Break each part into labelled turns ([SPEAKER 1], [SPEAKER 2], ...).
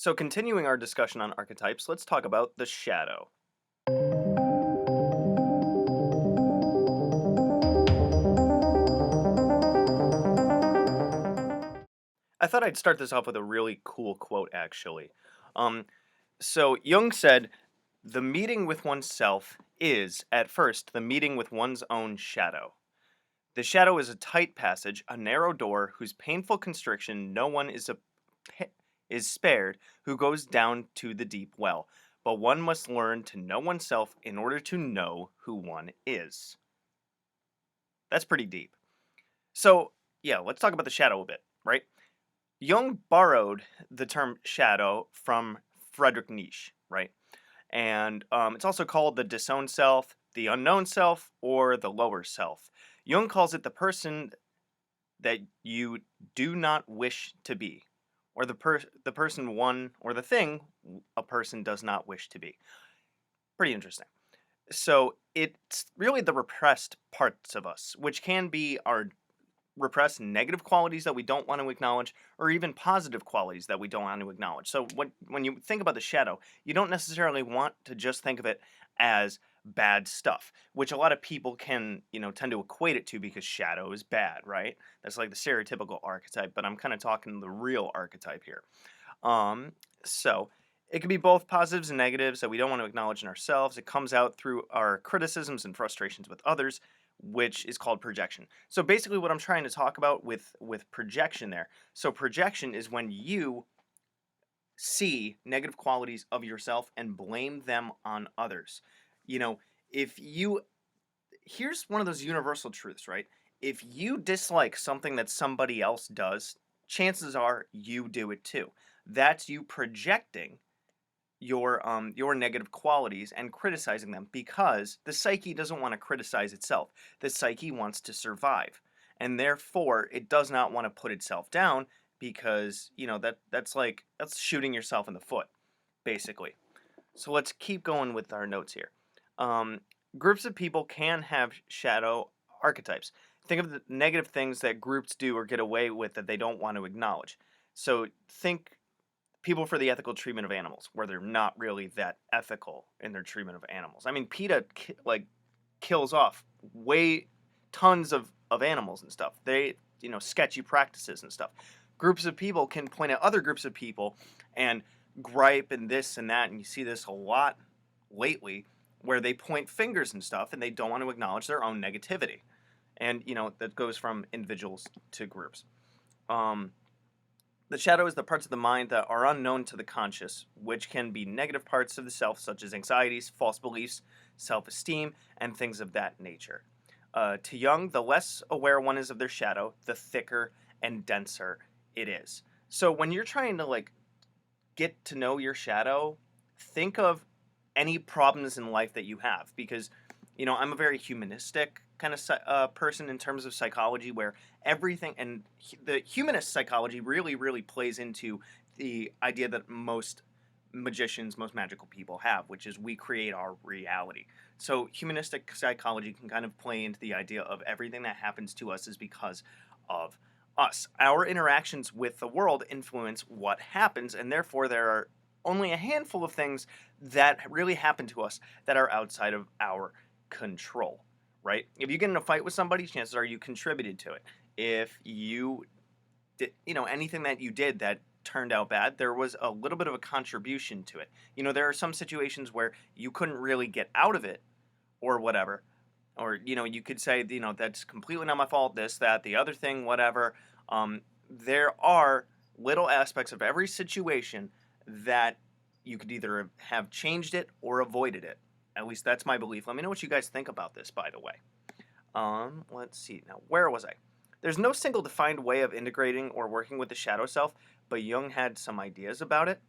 [SPEAKER 1] So, continuing our discussion on archetypes, let's talk about the shadow. I thought I'd start this off with a really cool quote, actually. Um, so, Jung said, "The meeting with oneself is, at first, the meeting with one's own shadow. The shadow is a tight passage, a narrow door, whose painful constriction no one is spared who goes down to the deep well. But one must learn to know oneself in order to know who one is." That's pretty deep. So, yeah, let's talk about the shadow a bit, right? Jung borrowed the term shadow from Friedrich Nietzsche, right? And it's also called the disowned self, the unknown self, or the lower self. Jung calls it the person that you do not wish to be, or the person one or the thing a person does not wish to be. Pretty interesting. So it's really the repressed parts of us, which can be our repress negative qualities that we don't want to acknowledge, or even positive qualities that we don't want to acknowledge. So when you think about the shadow, you don't necessarily want to just think of it as bad stuff, which a lot of people can, tend to equate it to because shadow is bad, right? That's like the stereotypical archetype, but I'm kind of talking the real archetype here. Um, so it can be both positives and negatives that we don't want to acknowledge in ourselves. It comes out through our criticisms and frustrations with others, which is called projection. So basically what I'm trying to talk about with projection there. So projection is when you see negative qualities of yourself and blame them on others. You know, if you here's one of those universal truths, right? If you dislike something that somebody else does, chances are you do it too. That's you projecting your negative qualities and criticizing them because the psyche doesn't want to criticize itself. The psyche wants to survive. And therefore it does not want to put itself down because, that's shooting yourself in the foot, basically. So let's keep going with our notes here. Um, Groups of people can have shadow archetypes. Think of the negative things that groups do or get away with that they don't want to acknowledge. So think people for the ethical treatment of animals, where they're not really that ethical in their treatment of animals. I mean, PETA kills off way tons of animals and stuff. They sketchy practices and stuff. Groups of people can point at other groups of people and gripe and this and that, and you see this a lot lately, where they point fingers and stuff, and they don't want to acknowledge their own negativity, and that goes from individuals to groups. Um, the shadow is the parts of the mind that are unknown to the conscious, which can be negative parts of the self, such as anxieties, false beliefs, self esteem, and things of that nature. To Jung, the less aware one is of their shadow, the thicker and denser it is. So when you're trying to get to know your shadow, think of any problems in life that you have because I'm a very humanistic kind of person in terms of psychology where everything and the humanist psychology really plays into the idea that most magicians, most magical people have, which is we create our reality. So humanistic psychology can kind of play into the idea of everything that happens to us is because of us. Our interactions with the world influence what happens, and therefore there are only a handful of things that really happen to us that are outside of our control, right? If you get in a fight with somebody, chances are you contributed to it. If you did, anything that you did that turned out bad, there was a little bit of a contribution to it. There are some situations where you couldn't really get out of it or whatever. Or, you could say, that's completely not my fault, this, that, the other thing, whatever. There are little aspects of every situation that you could either have changed it or avoided it. At least that's my belief. Let me know what you guys think about this, by the way. Let's see. Now, where was I? There's no single defined way of integrating or working with the shadow self, but Jung had some ideas about it.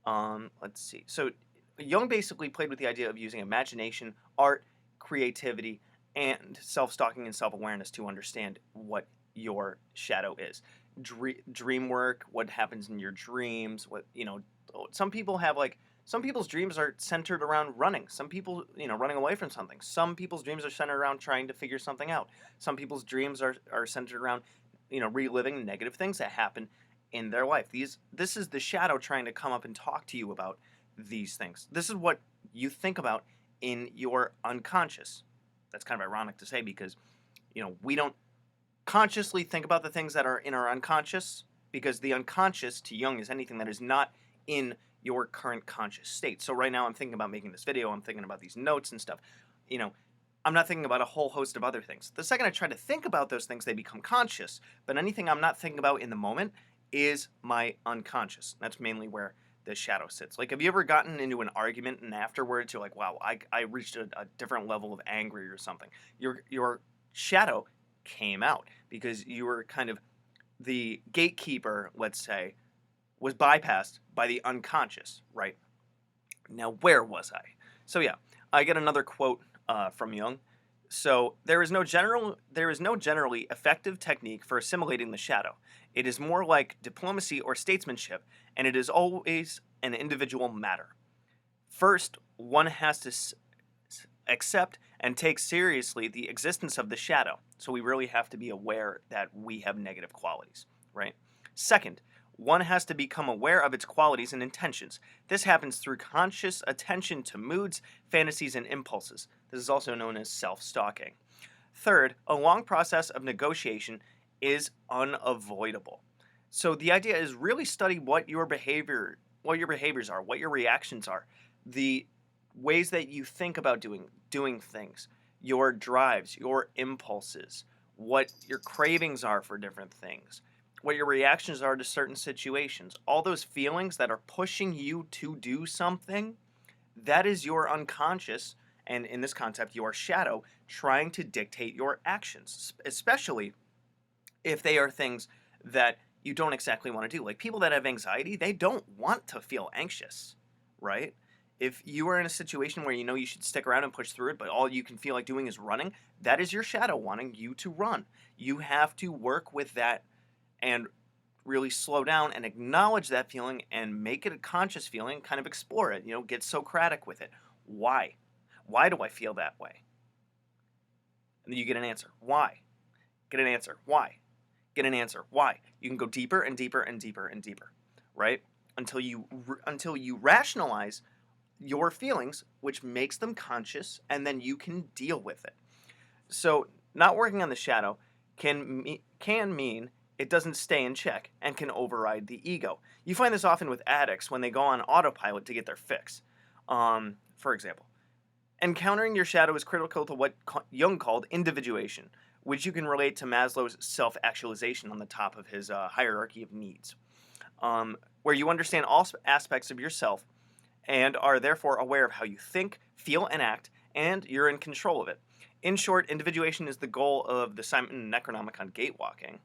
[SPEAKER 1] Let's see. So, Jung basically played with the idea of using imagination, art, creativity, and self-stalking and self-awareness to understand what your shadow is. Dream work, what happens in your dreams, some people have some people's dreams are centered around running. Some people, running away from something. Some people's dreams are centered around trying to figure something out. Some people's dreams are centered around, reliving negative things that happen in their life. This is the shadow trying to come up and talk to you about these things. This is what you think about in your unconscious. That's kind of ironic to say because, we don't consciously think about the things that are in our unconscious, because the unconscious to Jung is anything that is not in your current conscious state. So right now I'm thinking about making this video, I'm thinking about these notes and stuff. I'm not thinking about a whole host of other things. The second I try to think about those things, they become conscious. But anything I'm not thinking about in the moment is my unconscious. That's mainly where the shadow sits. Like, have you ever gotten into an argument and afterwards you're like, wow, I reached a different level of angry or something? Your shadow came out because you were kind of the gatekeeper, let's say, was bypassed by the unconscious, right? Now, where was I? So yeah, I get another quote from Jung. So there is no generally effective technique for assimilating the shadow. It is more like diplomacy or statesmanship, and it is always an individual matter. First, one has to accept and take seriously the existence of the shadow. So we really have to be aware that we have negative qualities, right? Second, one has to become aware of its qualities and intentions. This happens through conscious attention to moods, fantasies, and impulses. This is also known as self-stalking. Third, a long process of negotiation is unavoidable. So the idea is really study what your behaviors are, what your reactions are, the ways that you think about doing things, your drives, your impulses, what your cravings are for different things, what your reactions are to certain situations. All those feelings that are pushing you to do something, that is your unconscious, and in this concept, your shadow, trying to dictate your actions, especially if they are things that you don't exactly want to do. Like people that have anxiety, they don't want to feel anxious, right? If you are in a situation where you know you should stick around and push through it, but all you can feel like doing is running, that is your shadow wanting you to run. You have to work with that and really slow down and acknowledge that feeling and make it a conscious feeling, kind of explore it, get Socratic with it. Why? Why do I feel that way? And then you get an answer. Why? Get an answer. Why? Get an answer. Why? You can go deeper and deeper and deeper and deeper, right? Until you rationalize your feelings, which makes them conscious, and then you can deal with it. So not working on the shadow can mean it doesn't stay in check and can override the ego. You find this often with addicts when they go on autopilot to get their fix. For example, encountering your shadow is critical to what Jung called individuation, which you can relate to Maslow's self-actualization on the top of his hierarchy of needs, where you understand all aspects of yourself and are therefore aware of how you think, feel, and act, and you're in control of it. In short, individuation is the goal of the Simon Necronomicon gatewalking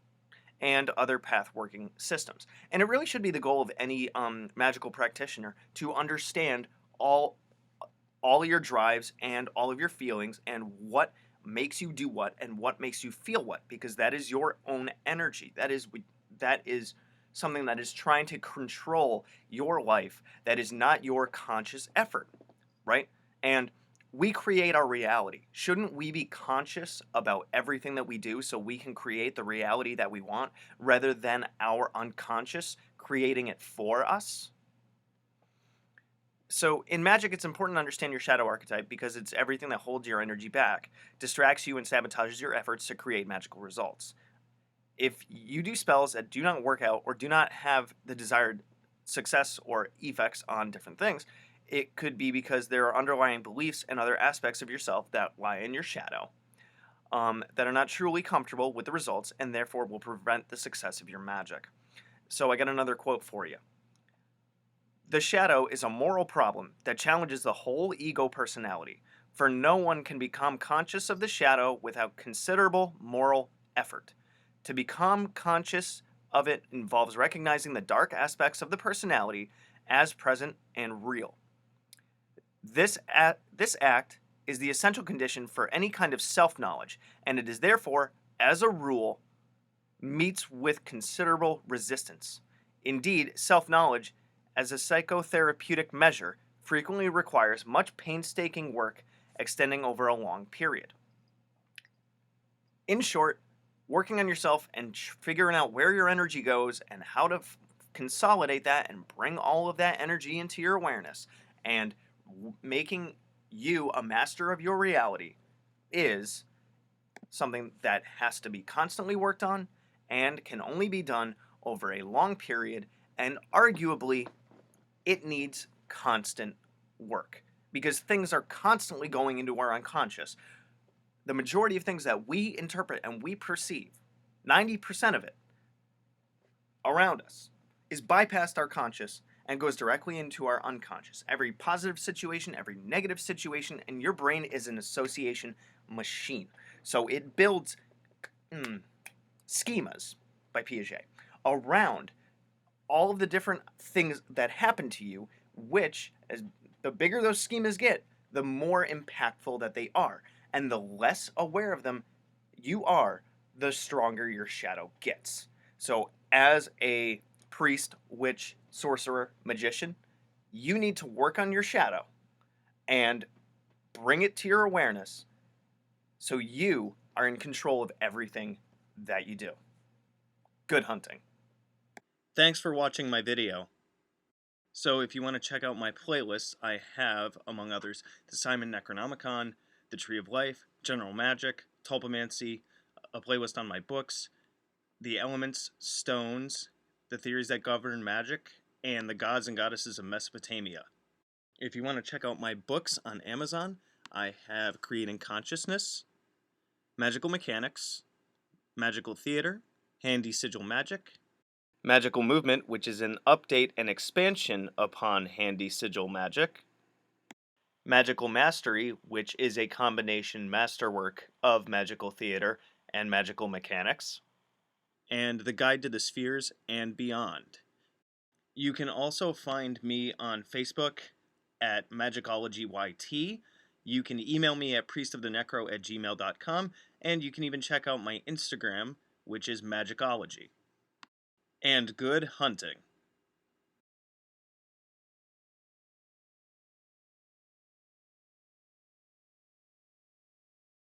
[SPEAKER 1] and other path-working systems. And it really should be the goal of any magical practitioner to understand all your drives and all of your feelings and what makes you do what and what makes you feel what, because that is your own energy. That is something that is trying to control your life. That is not your conscious effort, right? And we create our reality. Shouldn't we be conscious about everything that we do so we can create the reality that we want rather than our unconscious creating it for us? So in Magick, it's important to understand your shadow archetype because it's everything that holds your energy back, distracts you, and sabotages your efforts to create magical results. If you do spells that do not work out or do not have the desired success or effects on different things, it could be because there are underlying beliefs and other aspects of yourself that lie in your shadow that are not truly comfortable with the results and therefore will prevent the success of your magic. So I got another quote for you. The shadow is a moral problem that challenges the whole ego personality, for no one can become conscious of the shadow without considerable moral effort. To become conscious of it involves recognizing the dark aspects of the personality as present and real. This act is the essential condition for any kind of self-knowledge, and it is therefore, as a rule, meets with considerable resistance. Indeed, self-knowledge, as a psychotherapeutic measure, frequently requires much painstaking work extending over a long period. In short, working on yourself and figuring out where your energy goes and how to consolidate that and bring all of that energy into your awareness, and making you a master of your reality is something that has to be constantly worked on and can only be done over a long period, and arguably it needs constant work because things are constantly going into our unconscious. The majority of things that we interpret and we perceive, 90% of it around us, is bypassed our conscious and goes directly into our unconscious. Every positive situation, every negative situation, and your brain is an association machine. So it builds schemas, by Piaget, around all of the different things that happen to you, which, as the bigger those schemas get, the more impactful that they are. And the less aware of them you are, the stronger your shadow gets. So, as a priest, witch, sorcerer, magician, you need to work on your shadow and bring it to your awareness so you are in control of everything that you do. Good hunting. Thanks for watching my video. So if you want to check out my playlists, I have, among others, the Simon Necronomicon, the Tree of Life, General Magic, Tulpamancy, a playlist on my books, the elements, stones, the theories that govern magic, and the gods and goddesses of Mesopotamia. If you want to check out my books on Amazon, I have Creating Consciousness, Magical Mechanics, Magical Theater, Handy Sigil Magic, Magical Movement, which is an update and expansion upon Handy Sigil Magic, Magical Mastery, which is a combination masterwork of Magical Theater and Magical Mechanics, and The Guide to the Spheres and Beyond. You can also find me on Facebook at Magickology YT. You can email me at priestofthenecro@gmail.com, and you can even check out my Instagram, which is Magickology. And good hunting.